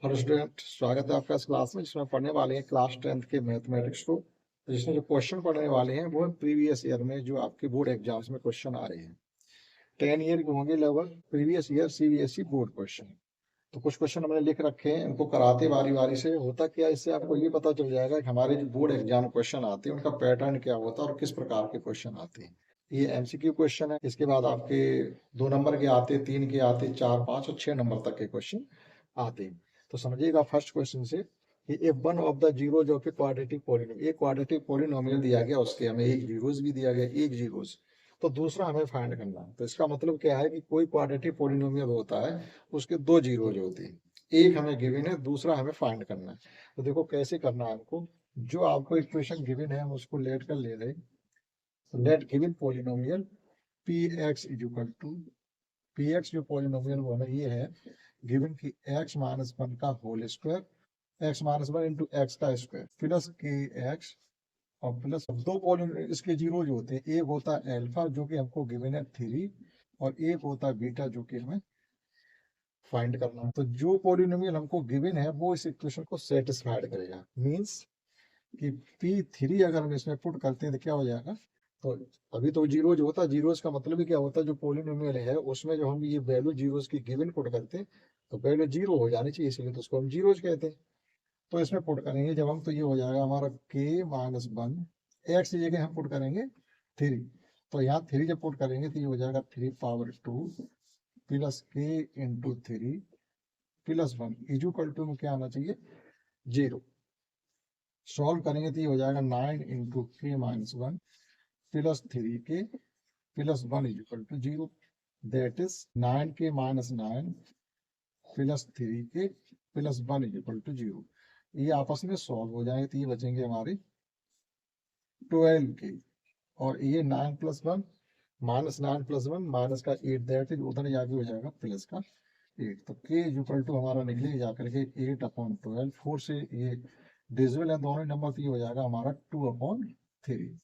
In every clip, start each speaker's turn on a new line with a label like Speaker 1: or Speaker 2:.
Speaker 1: Hello student, स्वागत है आपका इस क्लास में जिसमें पढ़ने वाले हैं क्लास 10th के मैथमेटिक्स को। जिसमें जो क्वेश्चन पढ़ने वाले हैं वो प्रीवियस ईयर में जो आपके बोर्ड एग्जाम्स में क्वेश्चन आ रहे हैं। 10 ईयर के होंगे लगभग previous year CBSE board question. तो कुछ क्वेश्चन हमने लिख रखे हैं, इनको कराते बारी बारी से। होता क्या, इससे आपको ये पता चल जाएगा कि हमारे जो बोर्ड एग्जाम क्वेश्चन आते हैं उनका पैटर्न क्या होता है और किस प्रकार के क्वेश्चन आते हैं। ये एमसीक्यू क्वेश्चन है। इसके बाद आपके 2 नंबर के आते, 3 के आते, 4, 5 और 6 नंबर तक के क्वेश्चन आते हैं। तो समझिएगा फर्स्ट क्वेश्चन से कि if one of the zeros of a quadratic polynomial, एक क्वाड्रेटिक पॉलिनोमियल दिया गया, उसके हमें एक जीरोज भी दिया गया, एक जीरोज, तो दूसरा हमें फाइंड करना है। तो इसका मतलब क्या है कि कोई क्वाड्रेटिक पॉलिनोमियल होता है, उसके दो जीरोज होते हैं, एक हमें गिवन है, दूसरा हमें फाइंड करना है। तो देखो कैसे करना है हमको। जो आपको इक्वेशन गिवन है हम उसको लेट कर ले लें। Let given polynomial p x is equal to, p x जो पॉलिनोमियल वो हमें ये है गिवन की एक्स माइनस वन का whole square, x minus one into x का स्क्वायर प्लस के एक्स, और प्लस दो पॉलिनोमियल इसके जीरोज होते हैं। एक होता है अल्फा जो कि हमको गिवन है 3, और एक होता है बीटा जो कि हमें फाइंड करना है। तो जो पॉलिनोमियल हमको गिवन है वो इस इक्वेशन को सेटिस्फाइड करेगा। मींस कि P3 अगर हम इसमें पुट करते हैं तो क्या हो जाएगा। तो अभी तो जीरोज होता है, जीरोज का मतलब ही क्या होता है, जो पॉलिनोमियल है उसमें जो हम ये वैल्यू जीरोज की गिवन पुट करते हैं तो वैल्यू जीरो हो जानी चाहिए, इसलिए तो उसको हम जीरोज कहते हैं। तो इसमें पुट करेंगे जब हम, तो ये हो जाएगा हमारा k माइनस वन, एक्स की जगह हम पुट करेंगे 3। तो यहाँ 3 जब पुट करेंगे तो ये हो जाएगा 3 power 2 plus k into 3 plus one equal to में क्या आना चाहिए, 0। सॉल्व करेंगे तो ये हो जाएगा 9 इंटू के minus one plus 3 k plus one equal to 0। That is 9 k minus 9 plus 3 k plus one equal to 0। ये आपस में सॉल्व हो जाएंगे तो ये बचेंगे हमारे 12 के, और ये 9 plus one minus 9 plus one minus का 8, दैट इज उधर जाके हो जाएगा प्लस का 8। तो के इक्वल टू हमारा निकले जाकर के 8/12। 4 से ये डिविजिबल है दोनों नंबर, तो ये हो जाएगा हमारा 2/3।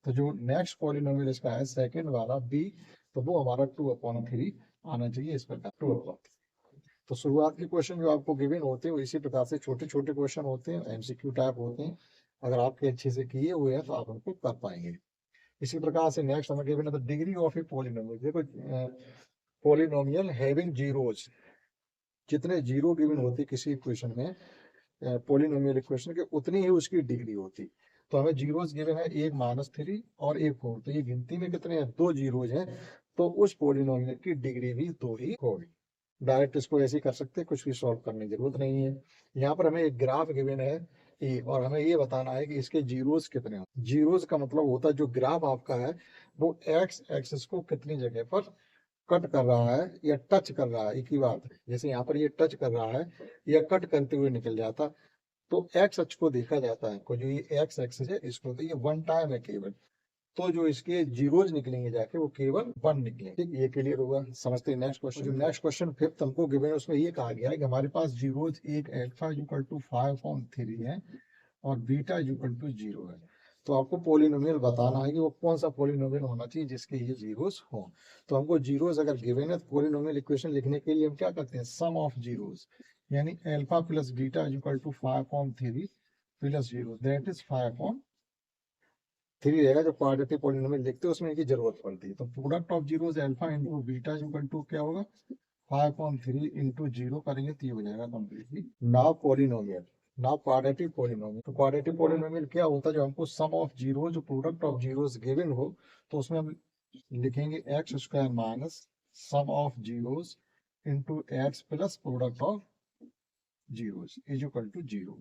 Speaker 1: तो जो नेक्स्ट पॉलिनोमियल इसका है सेकंड वाला बी, तो वो हमारा 2/3 आना चाहिए इस प्रकार 2/3। तो शुरुआत के क्वेश्चन जो आपको गिवन होते हैं वो इसी प्रकार से छोटे छोटे क्वेश्चन होते हैं, एमसीक्यू टाइप होते हैं। अगर आपके अच्छे से किए हुए हैं तो आप उनको कर पाएंगे। इसी प्रकार से नेक्स्ट हमें गिवन है the degree of a polynomial. देखो पॉलिनोमियल हैविंग जीरोज, जितने जीरो गिवन होते किसी इक्वेशन में, पॉलिनोमियल इक्वेशन के, उतनी ही उसकी डिग्री होती। तो हमें जीरोस गिवन है एक -3 और एक 4, तो ये गिनती में कितने हैं, दो जीरोज हैं। तो उस पॉलिनोमियल की डिग्री भी दो ही होगी। डायरेक्ट इसको ऐसे ही कर सकते हैं, कुछ भी सॉल्व करने की जरूरत नहीं है। यहाँ पर हमें एक ग्राफ गिवन है और हमें ये बताना है कि इसके जीरोस कितने हैं। जीरोस का मतलब होता है जो ग्राफ आपका है वो एक्स एक्सिस को कितनी जगह पर कट कर रहा है या टच कर रहा है, एक ही बात है। जैसे यहाँ पर ये टच कर रहा है या कट करते हुए निकल जाता, तो एक्स अक्ष को देखा जाता है को, जो ये एक्स एक्सिस है इसको, तो ये वन टाइम है केवल। तो जो इसके जीरोज निकलेंगे जाके वो केवल वन निकलेंगे। ठीक, ये क्लियर होगा। समझते हैं नेक्स्ट क्वेश्चन। जो नेक्स्ट क्वेश्चन फिफ्थ हमको गिवन है उसमें ये कहा गया है कि हमारे पास जीरोज एक अल्फा इक्वल टू 5/3 है और बीटा इक्वल टू 0 है। तो आपको पॉलिनोमियल बताना है कि वो कौन सा पॉलिनोमियल होना चाहिए जिसके ये जीरोस हो। तो हमको जीरोस अगर गिवन है तो पॉलिनोमियल इक्वेशन लिखने के लिए हम क्या करते हैं, सम ऑफ जीरोस, यानी alpha plus beta equal to 5/3 plus 0, that is 5/3 रहेगा। जो क्वाड्रेटिक पॉलिनोमियल लिखते हैं उसमें इनकी जरूरत पड़ती है। तो product of zeros alpha into beta equal to क्या होगा, 5/3 इंटू 0 करेंगे तो ये हो जाएगा completely. Now polynomial, now quadratic polynomial. तो क्वाड्रेटिक पॉलिनोमियल क्या होता है, जो हमको सम ऑफ जीरोज, जो प्रोडक्ट ऑफ जीरोज गिवन हो, तो उसमें हम लिखेंगे x square minus sum of zeros into x plus product of zeros is equal to 0।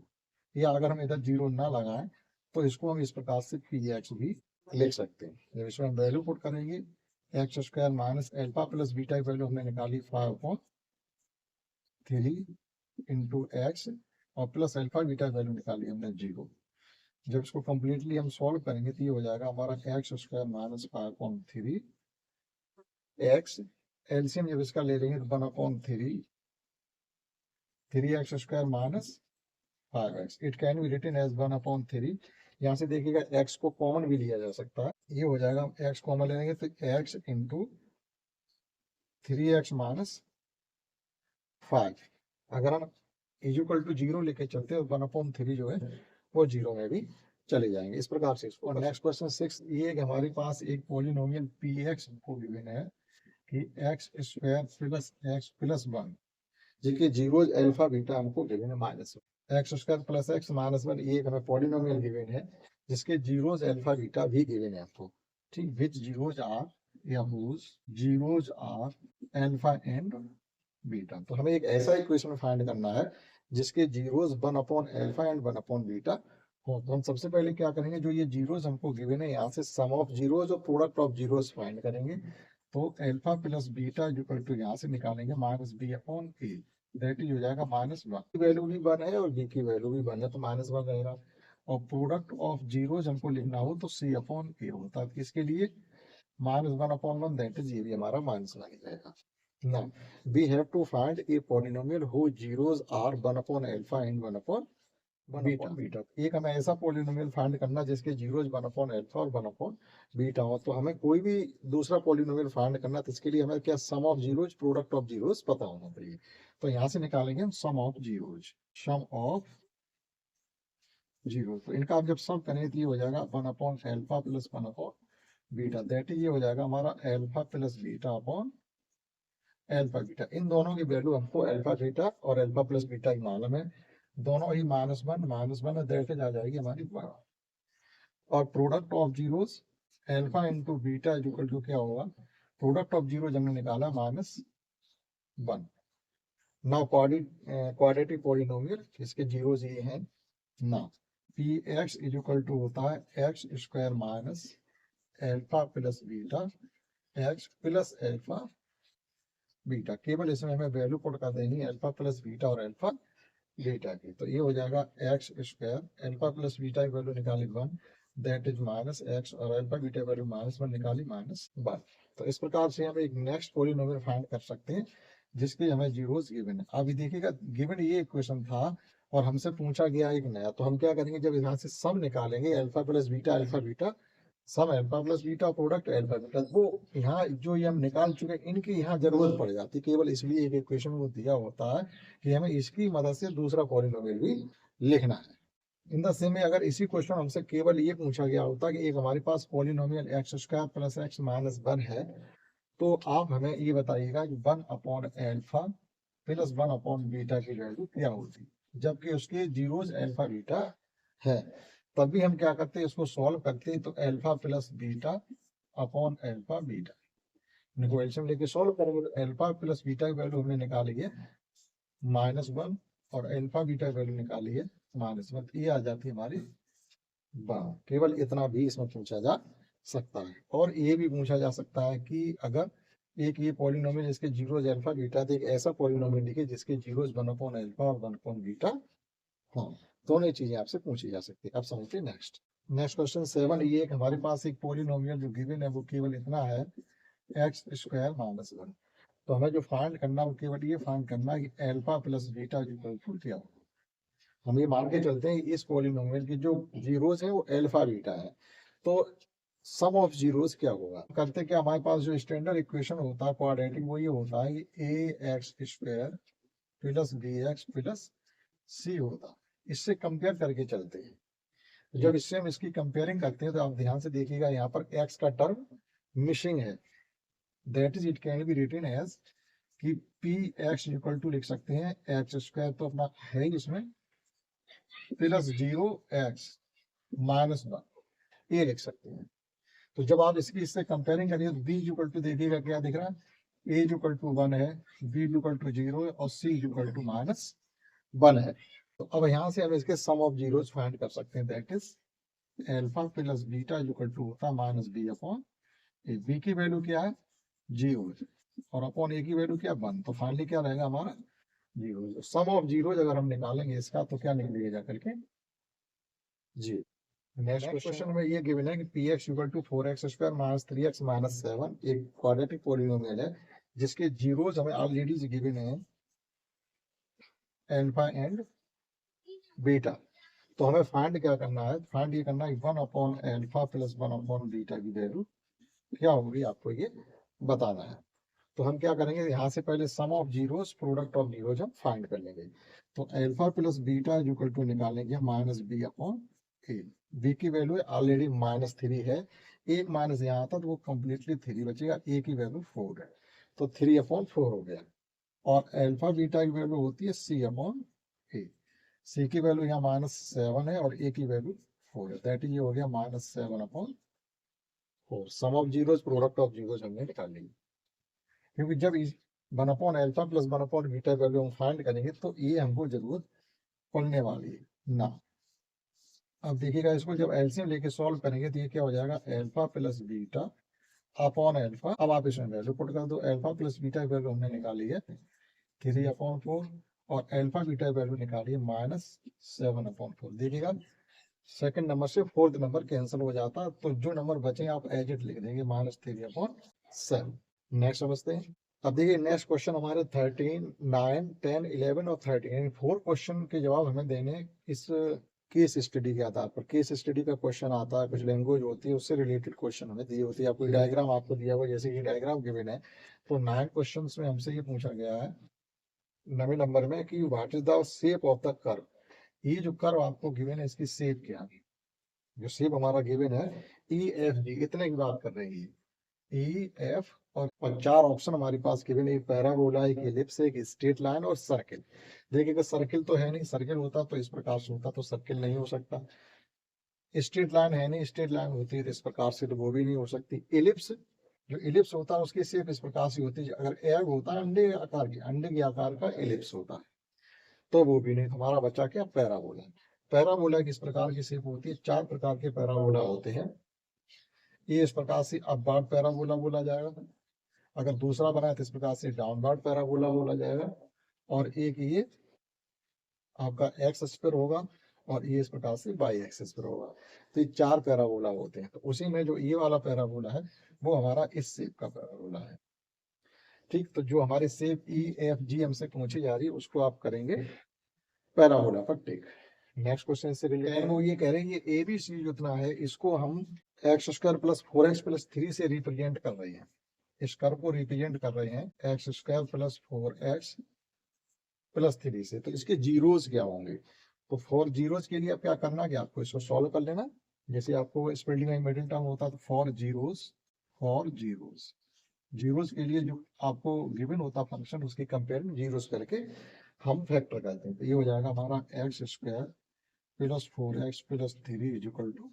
Speaker 1: या अगर हम इधर 0 ना लगाएं तो इसको हम इस प्रकार से पी एक्स भी लिख सकते हैं। जब इसमें हम वैल्यू पुट करेंगे, x square minus alpha plus beta की वैल्यू हमने निकाली 5/3 इंटू एक्स, और प्लस अल्फा बीटा वैल्यू निकाली हमने 0। जब इसको कंप्लीटली हम सॉल्व करेंगे तो ये हो जाएगा हमारा x square minus 5/3 x, LCM जब इसका ले लेंगे तो 1/3, 3x square minus 5x, it can be written as 1/3। यहाँ से देखिएगा x को कॉमन भी लिया जा सकता है। ये हो जाएगा, x कॉमन ले लेंगे तो x इंटू 3x माइनस 5, अगर हम इक्वल टू 0 लेके चलते हैं 1/3 जो है वो 0 में भी चले जाएंगे। इस प्रकार से इसको। नेक्स्ट क्वेश्चन 6 ये कि हमारे पास एक पॉलिनोमियल पी एक्स को गिवन है कि x square plus x plus 1 जिसके जीरोज अल्फा बीटा हमको गिवन है -1। एक्स स्क्वायर प्लस एक्स -1 ये एक हमें पॉलिनोमियल गिवन है जिसके जीरोज अल्फा बीटा भी गिवन है हमको। ठीक, विच जीरोज आर या whose zeros are alpha and beta. तो हमें एक ऐसा इक्वेशन फाइंड करना है जिसके जीरोज 1/अल्फा एंड 1/बीटा हो। तो हम सबसे पहले क्या करेंगे, जो ये जीरोज हमको गिवन है यहाँ से सम ऑफ जीरोज और प्रोडक्ट ऑफ जीरोज फाइंड करेंगे। तो alpha plus beta equal to यहाँ से निकालेंगे -b/a, दैट इज हो जाएगा -1 की वैल्यू भी 1 है और b की वैल्यू भी 1 है तो -1 रहेगा। और प्रोडक्ट ऑफ जीरोज हमको लिखना हो तो c/a होता है। किसके लिए? -1/1, दैट इज ये भी हमारा -1 रहेगा। Now we have to find a polynomial whose zeros are 1/alpha and 1/beta। एक हमें ऐसा पॉलिनोमियल फाइंड करना जिसके जीरोज 1/अल्फा और 1/बीटा हो। तो हमें कोई भी दूसरा पॉलिनोमियल फाइंड करना तो इसके लिए हमें क्या sum of zeros product of zeros पता होना चाहिए। तो यहाँ से निकालेंगे हम sum of zeros, sum of zero. तो इनका आप जब सम करें तो ये हो जाएगा 1/अल्फा प्लस 1/बीटा, दैट इज ये हो जाएगा हमारा alpha plus beta upon alpha beta. इन दोनों की वैल्यू हमको अल्फा बीटा और अल्फा प्लस बीटा की मालूम है, दोनों ही -1 दैट इज आ जाएगी हमारी 1। और product of zeros alpha into beta equal to क्या होगा, प्रोडक्ट ऑफ जीरो हमने निकाला -1। नाउ क्वाड्रेटिक पॉलिनोमियल इसके जीरोस ये हैं ना, पी एक्स इक्वल टू होता है x square minus alpha plus beta x plus alpha beta. केवल इसमें हमें वैल्यू पुट कर देंगे अल्फा प्लस बीटा और अल्फा बीटा की। तो ये हो जाएगा x square, alpha plus beta की वैल्यू निकाली 1 दैट इज -x और अल्फा बीटा वैल्यू -1 निकाली -1। तो इस प्रकार से हम एक नेक्स्ट पॉलिनोमियल फाइंड कर सकते हैं जिसके हमें जीरोस गिवन है। अभी देखिएगा गिवन ये इक्वेशन था और हमसे पूछा गया एक नया, तो हम क्या करेंगे जब यहाँ से सम निकालेंगे अल्फा बीटा सम alpha plus beta product alpha beta, वो यहाँ जो ये हम निकाल चुके हैं इनकी यहाँ जरूरत पड़ जाती है। केवल इसलिए एक इक्वेशन वो दिया होता है कि हमें इसकी मदद से दूसरा पॉलिनोमियल भी लिखना है। इन द सेम में अगर इसी क्वेश्चन हमसे केवल ये पूछा गया होता कि एक हमारे पास polynomial x square plus x minus 1 है, तो आप हमें ये बताइएगा कि 1/अल्फा प्लस 1/बीटा की वैल्यू क्या होती, जबकि उसके जीरोज अल्फा बीटा है। तब भी हम क्या करते हैं, इसको सॉल्व करते हैं तो alpha plus beta upon alpha beta इनको एलसीएम लेके सॉल्व करेंगे तो अल्फा प्लस बीटा की वैल्यू हमने निकाली है -1 और अल्फा बीटा की वैल्यू निकाली है -1। ये आ जाती है हमारी 12। केवल इतना भी इसमें पूछा जा सकता है। और ये भी पूछा जा सकता है कि अगर एक ये पॉलिनोमियल जिसके जीरोज अल्फा बीटा थे, एक ऐसा पॉलिनोमियल लिखे जिसके जीरोज 1/अल्फा और 1/बीटा हाँ, दोनों ही चीजें आपसे पूछी जा सकती है। अब समझते हैं नेक्स्ट क्वेश्चन 7 ये एक हमारे पास एक पॉलिनोमियल जो गिवन है वो केवल इतना है एक्स स्क्वायर -1। तो हमें जो फाइंड करना वो केवल ये फाइंड करना है कि alpha plus beta equal to क्या हो। हम ये मान के चलते हैं इस पॉलिनोमियल की जो जीरोज है वो अल्फा बीटा है, तो सम ऑफ जीरोज क्या होगा। करते क्या, हमारे पास जो स्टैंडर्ड इक्वेशन होता है क्वाड्रेटिक वो ये होता है कि a x square plus b x plus c होता। इससे कंपेयर करके चलते हैं। जब इससे हम इसकी कंपेयरिंग करते हैं तो आप ध्यान से देखिएगा यहाँ पर x का टर्म मिसिंग है, that is it can be written as कि पी एक्स इक्वल टू लिख सकते हैं एक्स स्क्वायर तो अपना है इसमें प्लस 0x -1 ये लिख सकते हैं। तो जब आप इससे कंपेयरिंग करिए तो b इक्वल टू देखिएगा क्या दिख रहा है, a इक्वल टू 1 है, b इक्वल टू 0 है और c इक्वल टू -1 है। तो अब यहाँ से हम इसके सम ऑफ जीरोस फाइंड कर सकते हैं, that is alpha plus beta equal to होता है -b/a। b की वैल्यू क्या है 0 और अपॉन a की वैल्यू क्या 1, तो फाइनली क्या रहेगा हमारा 0। सम ऑफ जीरोस अगर हम निकालेंगे इसका तो क्या निकलेगा जा करके जी। नेक्स्ट क्वेश्चन में ये गिवन है कि p x equal to 4x square minus 3x minus 7 एक क्वाड्रेटिक पॉलिनोमियल है जिसके जीरोस हमें ऑलरेडी गिवन है अल्फा एंड बीटा। तो हमें फाइंड क्या करना है, फाइंड ये करना है 1/अल्फा प्लस 1/बीटा की वैल्यू क्या होगी आपको ये बताना है। तो हम क्या करेंगे, यहाँ से पहले sum of zeros product of zeros हम फाइंड कर लेंगे। तो alpha plus beta is equal to निकालेंगे minus b upon a. B की वैल्यू ऑलरेडी -3 है, एक माइनस यहाँ था तो वो कम्प्लीटली 3 बचेगा, ए की वैल्यू 4 है तो 3/4 हो गया। और अल्फा बीटा की वैल्यू होती है सी अपॉन ए। सी की वैल्यू यहाँ -7 है और ए की वैल्यू 4 है, दैट इज ये हो गया -7/4। Sum of zeros product of zeros हमने निकाल ली, क्योंकि जब 1/अल्फा प्लस 1/बीटा वैल्यू हम फाइंड करेंगे तो ये हमको जरूरत पड़ने वाली है ना। अब देखिएगा इसको जब एलसीएम लेके सॉल्व करेंगे तो ये क्या हो जाएगा, alpha plus beta upon alpha. अब आप इसमें वैल्यू पुट कर दो, अल्फा प्लस बीटा वैल्यू हमने निकाली है 3/4 और अल्फा बीटा वैल्यू निकाली है -7/4। देखिएगा सेकंड नंबर से फोर्थ नंबर कैंसिल हो जाता, तो जो नंबर बचे आप एज इट लिख देंगे -3/7। नेक्स्ट समझते हैं। अब देखिए नेक्स्ट क्वेश्चन हमारे 13, 9, 10, 11 और 13 यानी 4 क्वेश्चन के जवाब हमें देने इस केस स्टडी के आधार पर। केस स्टडी का क्वेश्चन आता है, कुछ लैंग्वेज होती है उससे रिलेटेड क्वेश्चन हमें दी होती है, कोई डायग्राम आपको दिया हुआ जैसे ये डायग्राम गिवन है। तो 9 क्वेश्चन में हमसे ये पूछा गया है 9वें नंबर में कि what is the shape of the curve. ये जो कर्व आपको गिवन है इसकी शेप क्या है, जो शेप हमारा गिवन है EFG, इतने की बात कर रही है EF। और 4 ऑप्शन हमारे पास गिवन है, पैराबोला, एक एलिप्स, एक स्ट्रेट लाइन और सर्किल। देखिएगा सर्किल तो है नहीं, सर्किल होता तो इस प्रकार से होता, तो सर्किल नहीं हो सकता। स्ट्रेट लाइन है नहीं, स्ट्रेट लाइन होती है तो इस प्रकार से, तो वो भी नहीं हो सकती। एलिप्स, जो एलिप्स होता है उसकी शेप इस प्रकार से होती है, अगर एग होता है अंडे आकार की, अंडे के आकार का एलिप्स होता है तो वो भी नहीं। हमारा बच्चा क्या, पैराबोला। पैराबोला किस प्रकार की शेप होती है, 4 प्रकार के पैराबोला होते हैं। ये इस प्रकार से अपवार्ड पैराबोला बोला जाएगा, अगर दूसरा बनाए तो इस प्रकार से डाउनवर्ड पैराबोला बोला जाएगा, और एक ये आपका एक्स स्क्वायर होगा और ये इस प्रकार से वाई एक्सिस पर होगा। तो ये 4 पैराबोला होते हैं, तो उसी में जो ये वाला पैराबोला है वो हमारा इस शेप का पैराबोला है। ठीक, तो जो हमारे शेप EFG हमसे पूछी जा रही है उसको आप करेंगे पैराबोला पर टिक। नेक्स्ट क्वेश्चन से रिलेटेड वो ये कह रहे हैं ये ABC जितना है इसको हम x² + 4x + 3 से रिप्रेजेंट कर रहे हैं, इस कर्व को रिप्रेजेंट कर रहे हैं x² + 4x + 3 से। तो इसके जीरोस क्या होंगे, तो 4 जीरोस के लिए अब क्या करना है, आपको इसको सॉल्व कर लेना। जैसे आपको स्पेलिंग में मिडिल टर्म होता है तो 4 जीरोस, जीरोस के लिए जो आपको गिवन होता फंक्शन उसके कंपेयर जीरोस करके हम फैक्टर करते हैं। तो ये हो जाएगा हमारा x² + 4x + 3 =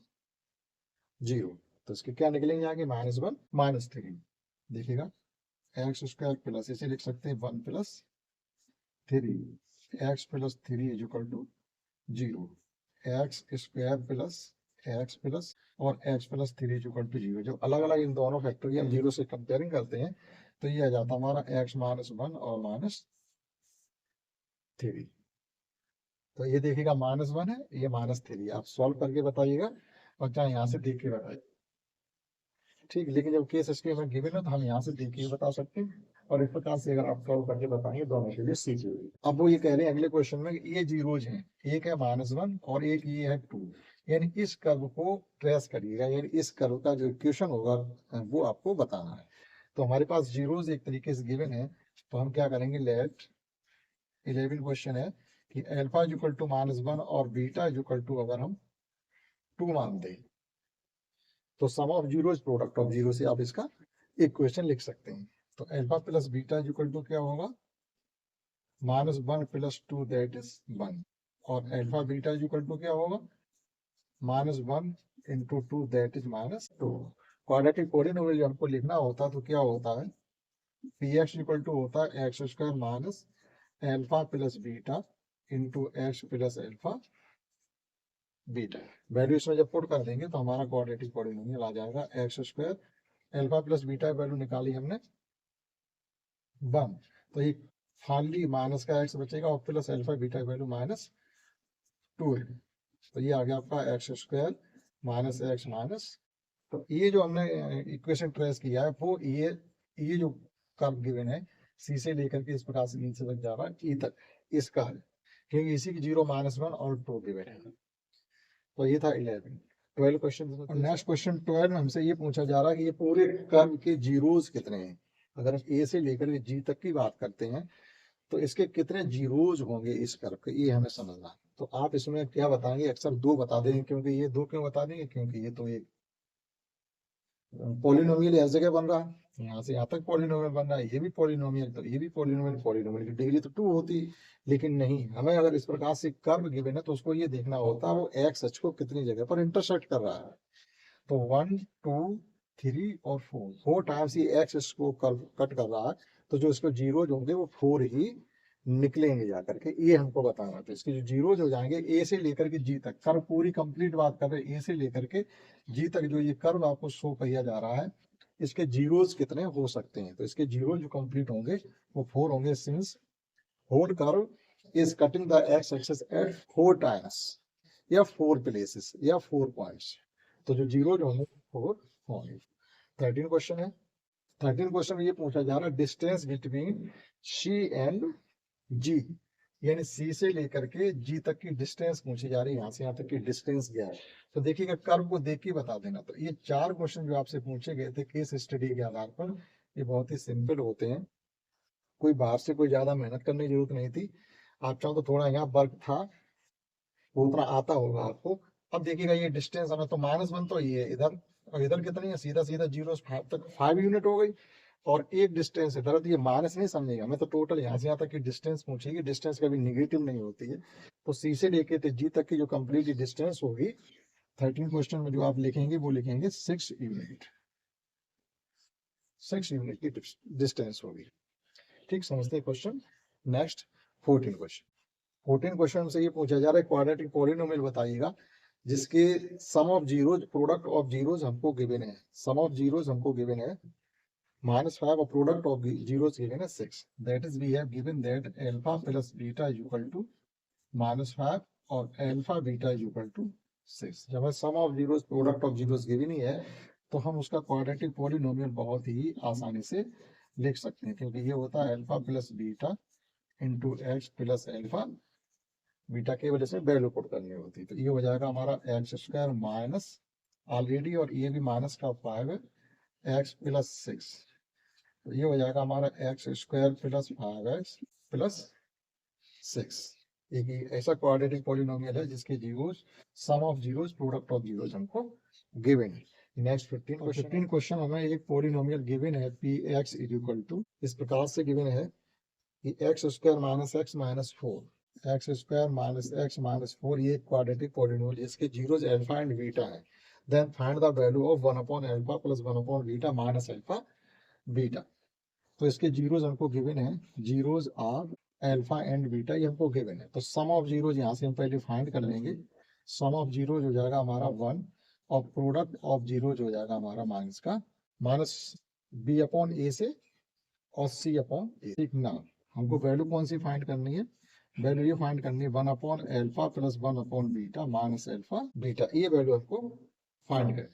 Speaker 1: 0। तो इसके क्या निकलेंगे आगे, -1 -3। देखिएगा x² प्लस इसे लिख सकते हैं 1 + 3, x + 3 = 0, x² plus x plus और x + 3 = 0। जब अलग अलग इन दोनों फैक्टर की हम 0 से कंपेयरिंग करते हैं तो ये आ जाता हमारा x - 1 और -3। तो ये देखिएगा -1 है, ये -3। आप सॉल्व करके बताइएगा और चाहे यहाँ से देख के बताइए, ठीक। लेकिन जब केस स्टडी में गिवन है तो हम यहाँ से देख के बता सकते हैं, और इस प्रकार से अगर आप सॉल्व करके बताएंगे दोनों के लिए सीख होगी। अब वो ये कह रहे हैं अगले क्वेश्चन में कि ये जीरोज हैं, एक है -1 और एक ये है 2, यानी इस कर्व को ट्रेस करिएगा, यानी इस कर्व का जो इक्वेशन होगा वो आपको बताना है। तो हमारे पास जीरोज एक तरीके से गिवन है, तो हम क्या करेंगे, लेट 11 क्वेश्चन है कि अल्फा = -1 और बीटा = अगर हम 2 मान दें तो sum of zeros product of zero से आप इसका इक्वेशन लिख सकते हैं। तो अल्फा प्लस बीटा = क्या होगा, -1 + 2 दैट इज 1, और अल्फा बीटा = क्या होगा, -1 × 2 दैट इज -2। क्वाड्रेटिक पोलिनोमियल जब हमको लिखना होता तो क्या होता है, Px = होता है x² - alpha plus beta × x + alpha beta. Value इसमें जब पुट कर देंगे तो हमारा क्वाड्रेटिक पोलिनोमियल आ जाएगा x², alpha plus beta value निकाली हमने 1, तो ये फाइनली माइनस का x बचेगा और प्लस अल्फा बीटा वैल्यू -2 है, तो ये आ गया आपका x² - x तो ये जो हमने इक्वेशन ट्रेस किया है वो ये जो कर्व गिवन है C से लेकर के इस प्रकार से नीचे तक जा रहा है E तक, इसका है, क्योंकि इसी की 0 -1 और 2 गिवन है। तो ये था 11। 12 क्वेश्चन, और नेक्स्ट क्वेश्चन 12 में हमसे ये पूछा जा रहा है कि ये पूरे कर्व के जीरोस कितने हैं। अगर हम ए से लेकर के जी तक की बात करते हैं तो इसके कितने जीरोज होंगे इस कर्व के, ये हमें समझना है। तो आप इसमें क्या बताएंगे, अक्सर 2 बता देंगे, क्योंकि ये 2 क्यों बता देंगे, क्योंकि ये तो एक पॉलिनोमियल हर जगह बन रहा है, यहाँ से यहाँ तक पॉलिनोमियल बन रहा है, ये भी पॉलिनोमियल, तो ये भी पॉलिनोमियल, पॉलिनोमियल की डिग्री तो 2 होती, लेकिन नहीं, हमें अगर इस प्रकार से कर्व गिवन है तो उसको ये देखना होता है वो एक्स अक्ष को कितनी जगह पर इंटरसेक्ट कर रहा है। तो 1 2 3 और 4 टाइम्स ये एक्स अक्ष को कर्व कट कर रहा है, तो जो इसको जीरोज होंगे वो 4 ही निकलेंगे जाकर के, ये हमको बताना। तो इसके जो जीरोज हो जाएंगे ए से लेकर के जी तक, कर्व पूरी कंप्लीट बात कर रहे हैं, ए से लेकर के जी तक जो ये कर्व आपको शो किया जा रहा है, इसके जीरोज कितने हो सकते हैं। तो इसके जीरो जो कंप्लीट होंगे वो 4 होंगे, since whole curve is cutting the x axis at 4 times या 4 प्लेसेस या 4 पॉइंट्स। तो जो जीरोज होंगे 4 होंगे। 13 क्वेश्चन है। 13 क्वेश्चन में ये पूछा जा रहा है डिस्टेंस बिटवीन सी एंड जी, यानी सी से लेकर के जी तक की डिस्टेंस पूछी जा रही है, यहाँ से यहाँ तक की डिस्टेंस क्या है। तो देखिएगा कर्व को देख के बता देना। तो ये 4 क्वेश्चन जो आपसे पूछे गए थे केस स्टडी के आधार पर, ये बहुत ही सिंपल होते हैं, कोई बाहर से कोई ज्यादा मेहनत करने की जरूरत नहीं थी। आप चाहो तो थोड़ा यहाँ वर्क था वो उतना आता होगा आपको। अब देखिएगा ये डिस्टेंस हमें तो -1 तो ये इधर, और इधर कितनी है, सीधा सीधा 0 से 5 तक 5 यूनिट हो गई, और एक डिस्टेंस इधर, तो ये माइनस नहीं समझेगा, हमें तो टोटल यहाँ से यहाँ तक की डिस्टेंस पूछेगी, डिस्टेंस कभी निगेटिव नहीं होती है। तो सी से लेके तो जी तक की जो कंप्लीट डिस्टेंस होगी 13 क्वेश्चन में जो आप लिखेंगे वो लिखेंगे 6 यूनिट, 6 यूनिट की डिस्टेंस होगी। ठीक, समझते हैं क्वेश्चन। Next 14 question. 14 क्वेश्चन से ये पूछा जा रहा है क्वाड्रेटिक पॉलिनोमियल बताइएगा जिसके sum of zeros, product of zeros हमको गिवन है, सम ऑफ जीरोज हमको गिवन है -5 और प्रोडक्ट ऑफ जीरोज गिवन है 6। That is we have given that alpha plus beta is equal to -5 और alpha beta is equal to 6। जब हमें sum of zeros, product of zeros given ही है तो हम उसका क्वाड्रेटिक पॉलिनोमियल बहुत ही आसानी से लिख सकते हैं, क्योंकि ये होता है alpha plus beta into x plus alpha beta की वजह से वैल्यू पुट करनी होती है। तो ये हो जाएगा हमारा एक्स स्क्वायर माइनस ऑलरेडी, और ये भी माइनस का 5 है, एक्स प्लस 6। तो ये हो जाएगा हमारा x square plus 5x plus 6। एक ऐसा क्वाड्रेटिक पॉलिनोमियल है जिसके zeros, sum of zeros, product of zeros हमको गिवन है। नेक्स्ट 15 क्वेश्चन हमें एक पॉलिनोमियल गिवन है p x is equal to, इस प्रकार से गिवन है कि x square minus x minus 4, x square minus x minus 4, ये क्वाड्रेटिक पॉलिनोमियल, इसके जीरोस अल्फा एंड बीटा है। Then find the value of 1 upon alpha plus 1 upon beta minus alpha beta. तो इसके जीरोस हमको given है, zeros are alpha and beta, ये हमको given है। तो सम ऑफ जीरोस यहाँ से हम पहले फाइंड कर लेंगे। सम ऑफ जीरोस हो जाएगा हमारा 1, और प्रोडक्ट ऑफ जीरोस हो जाएगा हमारा माइनस का माइनस बी अपॉन ए से और सी अपॉन ए। ठीक ना, हमको वैल्यू कौन सी फाइंड करनी है, वैल्यू ये फाइंड करनी है 1 upon alpha plus 1 upon beta minus alpha beta, ये वैल्यू हमको फाइंड करें।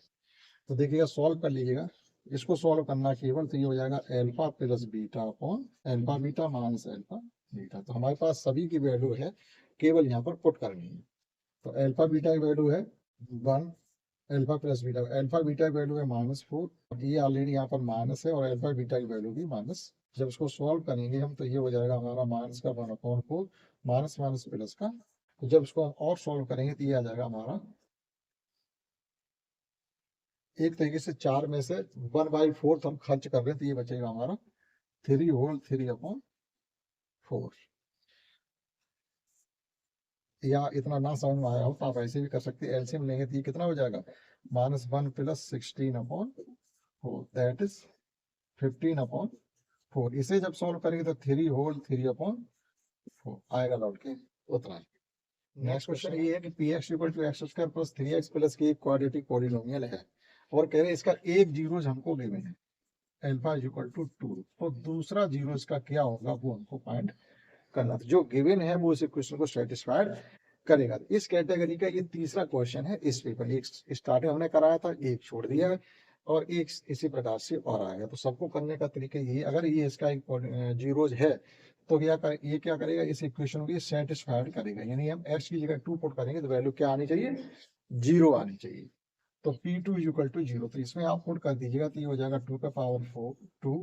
Speaker 1: तो देखिएगा सॉल्व कर लीजिएगा, इसको सॉल्व करना केवल, तो ये हो जाएगा alpha plus beta upon alpha beta minus alpha beta. तो हमारे पास सभी की वैल्यू है, केवल यहाँ पर पुट करनी है। तो अल्फा बीटा की वैल्यू है 1, alpha plus beta, alpha beta की वैल्यू है -4, ये ऑलरेडी यहाँ पर माइनस है, और अल्फा बीटा की वैल्यू भी माइनस। जब इसको सॉल्व करेंगे हम तो ये हो जाएगा हमारा माइनस का 1/4, माइनस माइनस प्लस का। तो जब इसको हम और सॉल्व करेंगे तो ये आ जाएगा हमारा एक तरीके से 4 में से 1/4 हम खर्च कर रहे हैं, तो ये बचेगा हमारा 3 होल 3 अपॉन 4। या इतना ना समझ में आया हो तो आप ऐसे भी कर सकते हैं, एलसीएम लेंगे तो ये कितना हो जाएगा -1 plus 16 upon 4, that is 15 upon 4। इसे जब सॉल्व करेंगे तो 3 होल 3 अपॉन 4 आएगा लौट के उतना ही। नेक्स्ट क्वेश्चन ये है कि p x equal to x square plus 3x plus की एक क्वाड्रेटिक पॉलिनोमियल है, और कह रहे हैं इसका एक जीरोज हमको गिवन है अल्फा इज इक्वल टू 2। तो दूसरा जीरो इसका क्या होगा वो हमको फाइंड करना, जो गिवन है वो इस इक्वेशन को सेटिस्फाइड करेगा। इस कैटेगरी का ये तीसरा क्वेश्चन है इस पेपर, एक स्टार्टिंग हमने कराया था, एक छोड़ दिया है, और एक इसी प्रकार से और आएगा। तो सबको करने का तरीका यही, अगर ये इसका एक जीरोज है तो ये क्या करेगा, इस इक्वेशन को सेटिस्फाइड करेगा, यानी हम x की जगह 2 पुट करेंगे तो वैल्यू क्या आनी चाहिए, 0 आनी चाहिए। तो P2 इज इक्वल टू 0, तो इसमें आप पुट कर दीजिएगा तो ये हो जाएगा 2 का पावर 4 2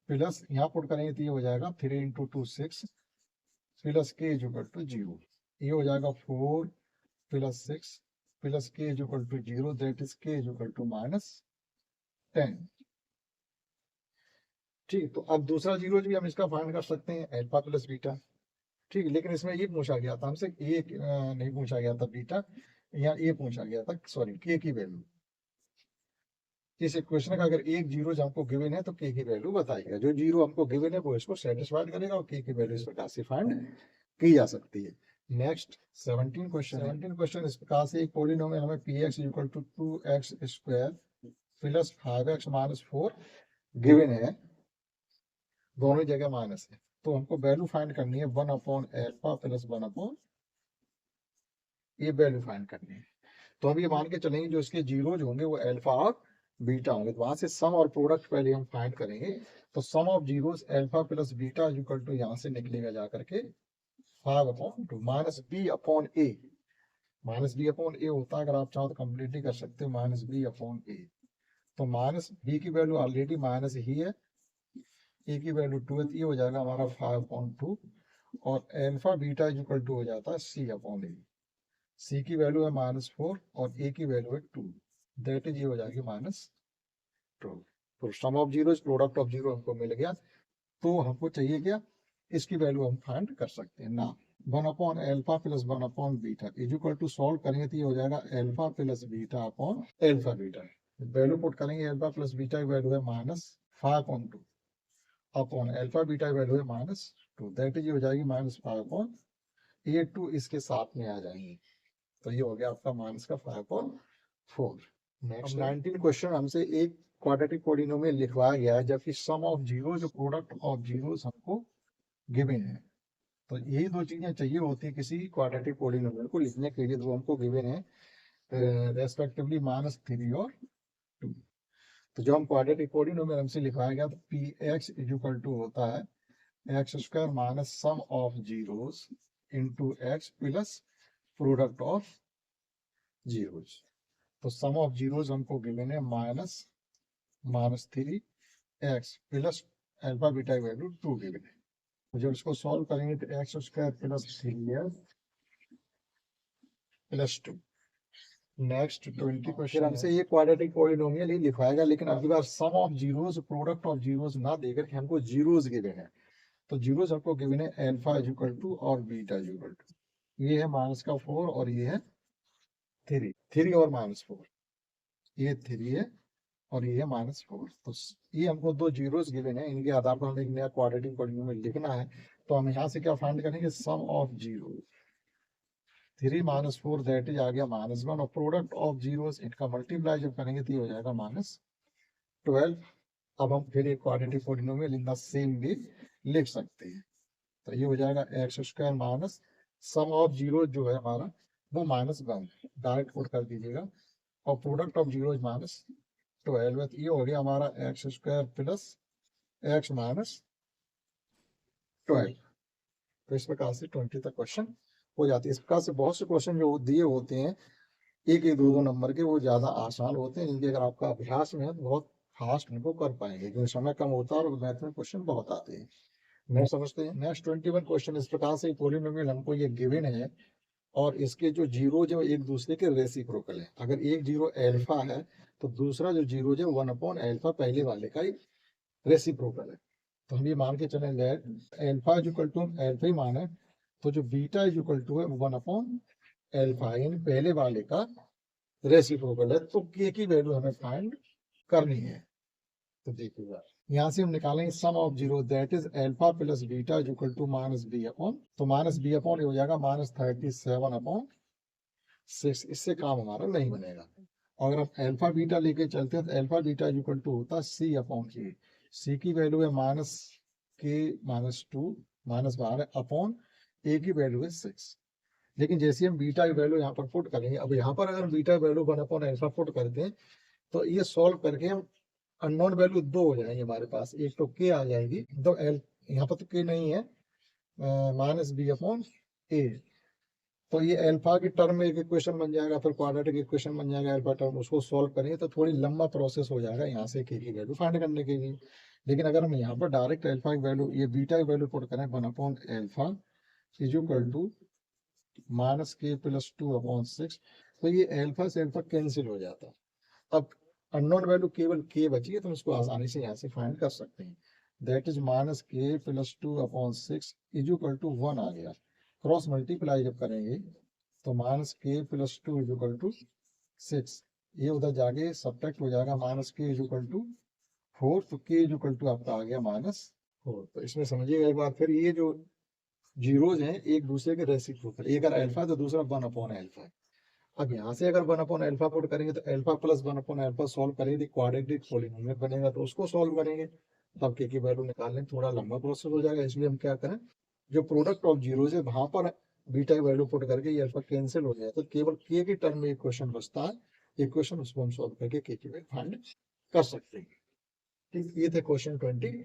Speaker 1: प्लस यहाँ पुट करेंगे तो ये हो जाएगा 3 into 2 6 plus k is equal to 0, ये हो जाएगा 4 plus 6 plus k is equal to 0, that is k is equal to -10। ठीक, तो अब दूसरा जीरो भी हम इसका फाइंड कर सकते हैं, अल्फा प्लस बीटा। ठीक, लेकिन इसमें ये पूछा गया था हमसे, ये नहीं पूछा गया था बीटा, या ये पूछा गया था सॉरी के की वैल्यू। इस इक्वेशन का अगर एक जीरो हमको गिवन है तो के की वैल्यू बताएगा, जो जीरो हमको गिवन है वो इसको सेटिस्फाइड करेगा और के की वैल्यू इस प्रकार से फाइंड की जा सकती है। नेक्स्ट 17 क्वेश्चन इस प्रकार से, एक पॉलिनोमियल हमें px equal to 2x square plus 5x minus 4 given है, दोनों जगह माइनस है, तो हमको वैल्यू फाइंड करनी है 1 अपॉन एल्फा प्लस 1 अपॉन, ये वैल्यू फाइंड करनी है। तो हम ये मान के चलेंगे जो इसके जीरो जो होंगे वो अल्फा और बीटा होंगे, तो वहां से सम और प्रोडक्ट पहले हम फाइंड करेंगे। तो sum of zeros alpha plus beta equal to यहाँ से निकलेगा जा करके 5/2 minus b upon a, minus b upon a होता है, अगर आप चाहो तो कंप्लीटली कर सकते हो माइनस बी अपॉन ए। तो माइनस बी की वैल्यू ऑलरेडी माइनस ही है, ए की वैल्यू 2 है, तो ये हो जाएगा हमारा 5/2 और अल्फा बीटा इक्वल टू हो जाता है सी अपॉन ए। सी की वैल्यू है -4 और ए की वैल्यू है 2, दैट इज ये हो जाएगी -12। तो sum of zero product of zero हमको मिल गया, तो हमको चाहिए क्या, इसकी वैल्यू हम फाइंड कर सकते हैं ना। 1 upon alpha plus 1 upon beta is equal to, solve करेंगे तो ये हो जाएगा alpha plus beta upon alpha beta, value put करेंगे एल्फा प्लस बीटा की वैल्यू है -5/2 अपॉन एल्फा बीटा की वैल्यू है -2, दैट इज ये हो जाएगी -5/8, 2 इसके साथ में आ जाएंगे, तो ये हो गया आपका माइनस का 5/4। नेक्स्ट 19 क्वेश्चन, हमसे एक क्वाड्रेटिक पॉलिनोमियल लिखवाया गया है जबकि सम ऑफ जीरो जो प्रोडक्ट ऑफ जीरोस हमको गिवन है। तो यही दो चीजें चाहिए होती है किसी क्वाड्रेटिक पॉलिनोमियल को लिखने के लिए, तो हमको गिवन है रेस्पेक्टिवली -3 और 2। तो जो हम क्वाड्रेटिक पॉलिनोमियल हमसे लिखवाया गया तो P x is equal to होता है x square minus sum of zeros into x plus product of zeros. तो सम ऑफ जीरोस हमको गिवन है -3 एक्स प्लस अल्फा बीटा की वैल्यू 2 गिवन है। तो जब इसको सॉल्व करेंगे तो x square plus 3x plus 2। Next 20 question, हमसे ये क्वाड्रेटिक पॉलिनोमियल ही लिखवाएगा, लेकिन अगली बार sum of zeros product of zeros ना देकर के हमको जीरोस गिवन है। तो जीरोस हमको गिवन है अल्फा इज इक्वल टू और बीटा इज इक्वल टू, ये है -4 और ये है 3 और -4, ये 3 है और ये है -4। तो ये हमको दो जीरोस गिवन है, इनके आधार पर हमें एक नया क्वाड्रेटिक पॉलिनोमियल लिखना है। तो हम यहाँ से क्या फाइंड करेंगे, सम ऑफ जीरो 3 -4 दैट इज आ गया -1 और प्रोडक्ट ऑफ जीरोस इनका मल्टीप्लाई जब करेंगे तो ये हो जाएगा -12। अब हम फिर एक quadratic polynomial in the same way लिख सकते हैं, तो ये हो जाएगा x square minus sum of zero जो है हमारा वो -1 डायरेक्ट पुट कर दीजिएगा और प्रोडक्ट ऑफ जीरो -12 है, तो ये हो गया हमारा एक्स स्क्वायर प्लस एक्स -12। तो इस प्रकार से 20 तक क्वेश्चन हो जाती है। इस प्रकार से बहुत से क्वेश्चन जो दिए होते हैं एक एक दो नंबर के, वो ज्यादा आसान होते हैं, इनके अगर आपका अभ्यास में है तो बहुत फास्ट इनको कर पाएंगे, क्योंकि समय कम होता है और मैथ में क्वेश्चन बहुत आते हैं। नेक्स्ट समझते हैं। नेक्स्ट 21 क्वेश्चन इस प्रकार से, पॉलिनोमियल हमको ये गिवन है और इसके जो जीरो जो एक दूसरे के रेसिप्रोकल है। अगर एक जीरो अल्फा है तो दूसरा जो जीरो जो 1/अल्फा पहले वाले का ही रेसिप्रोकल है। तो हम ये मान के चले that alpha is equal to alpha ही माने, तो जो बीटा इज इक्वल टू है 1/अल्फा यानी पहले वाले का रेसिप्रोकल है। तो के की वैल्यू हमें फाइंड करनी है। तो देखिएगा यहाँ से हम निकालेंगे sum of zero that is alpha plus beta is equal to -b/, तो -b/, हो जाएगा -37/6। इससे काम हमारा नहीं बनेगा। अगर हम अल्फा बीटा लेके चलते हैं तो alpha beta is equal to होता है c/k। सी की वैल्यू है -2 -12 अपॉन ए की वैल्यू है 6। लेकिन जैसे हम बीटा की वैल्यू यहाँ पर पुट करेंगे, अब यहाँ पर अगर बीटा वैल्यू 1/अल्फा पुट करते हैं तो ये सॉल्व करके हम अननोन वैल्यू 2 हो जाएंगे हमारे पास, एक तो के आ जाएगी, तो एल यहाँ पर तो के नहीं है, -b/a, तो ये अल्फा की टर्म में एक इक्वेशन बन जाएगा, फिर क्वाड्रेटिक इक्वेशन बन जाएगा अल्फा टर्म, उसको सॉल्व करेंगे तो थोड़ी लंबा प्रोसेस हो जाएगा यहाँ से के की वैल्यू फाइंड करने के लिए। लेकिन अगर हम यहाँ पर डायरेक्ट अल्फा की वैल्यू, ये बीटा की वैल्यू पुट करें 1 upon alpha is equal to minus k plus 2 upon 6, तो ये अल्फा से अल्फा कैंसिल हो जाता है। अब अननोन वैल्यू केवल के बची है, तो हम इसको आसानी से यहाँ से फाइंड कर सकते हैं। That is minus k plus 2 upon 6 is equal to 1 आ गया। क्रॉस मल्टीप्लाई जब करेंगे तो minus k plus 2 is equal to 6, ये उधर जाके सब्ट्रैक्ट हो जाएगा, माइनस के इज इक्वल टू 4, तो के इज इक्वल टू आपका आ गया -4। तो इसमें समझिएगा एक बार फिर, ये जो जीरोज हैं एक दूसरे के रेसिप्रोकल, एक अगर अल्फा तो दूसरा 1 अपॉन अल्फा है। अब यहाँ से अगर 1 अपॉन अल्फा पुट करेंगे तो alpha plus 1 upon alpha solve करेंगे, क्वाड्रेटिक पॉलिनोमियल बनेगा, तो उसको सॉल्व करेंगे, तब के की वैल्यू निकालने थोड़ा लंबा प्रोसेस हो जाएगा। इसलिए हम क्या करें, जो प्रोडक्ट ऑफ जीरोज है वहां पर बीटा की वैल्यू पुट करके ये अल्फा कैंसिल हो जाए, तो केवल के की टर्म में इक्वेशन बचता है, इक्वेशन उसको हम सॉल्व करके के की वैल्यू फाइंड कर सकते हैं। ठीक, ये थे क्वेश्चन 20।